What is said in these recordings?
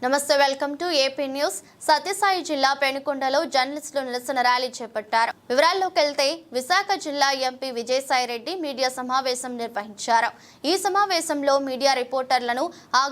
నమస్తే, welcome to AP news. Sathya Sai జిల్లా పెనుకొండలో జర్నలిస్టులు నిరసన ర్యాలీ చేపట్టారు. వివరాల్లోకి వెళ్తే విశాఖ జిల్లా ఎంపీ విజయసాయిరెడ్డి మీడియా సమావేశం నిర్వహించారు. ఈ సమావేశంలో మీడియా రిపోర్టర్లను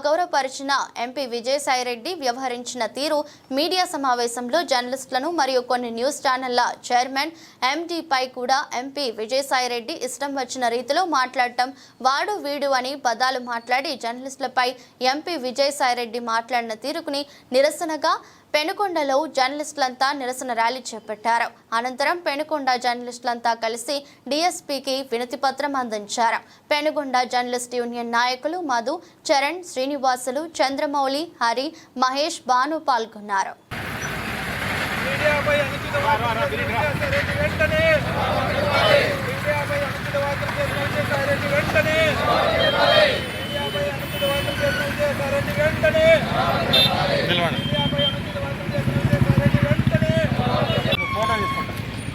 గౌరవపరిచిన ఎంపీ విజయసాయిరెడ్డి వ్యవహరించిన తీరు, మీడియా సమావేశంలో జర్నలిస్టులను మరియు కొన్ని న్యూస్ ఛానళ్ల చైర్మన్ ఎండీపై కూడా ఎంపీ విజయసాయిరెడ్డి ఇష్టం వచ్చిన రీతిలో మాట్లాడటం, వాడు వీడు అని పదాలు మాట్లాడి జర్నలిస్టులపై ఎంపీ విజయసాయిరెడ్డి మాట్లాడిన తీరుకుని నిరసనగా పెనుకొండలో జర్నలిస్టులంతా నిరసన ర్యాలీ చేపట్టారు. అనంతరం పెనుకొండ జర్నలిస్టులంతా కలిసి డీఎస్పీకి వినతి పత్రం అందించారు. పెనుకొండ జర్నలిస్ట్ యూనియన్ నాయకులు మధు, చరణ్, శ్రీనివాసులు, చంద్రమౌళి, హరి, మహేష్, భాను పాల్గొన్నారు.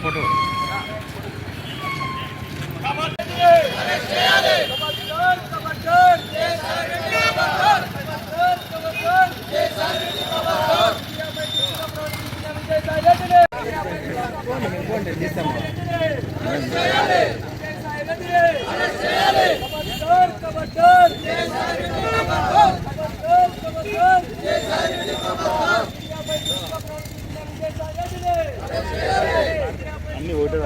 ఫోటో అన్ని ఓటు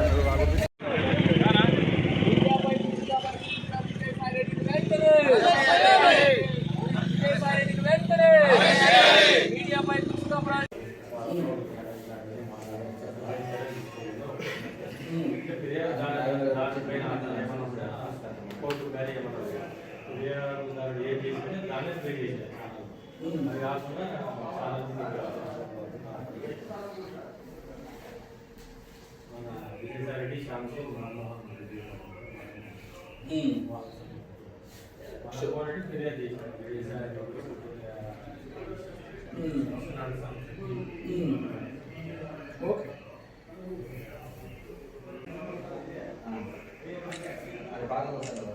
బాగా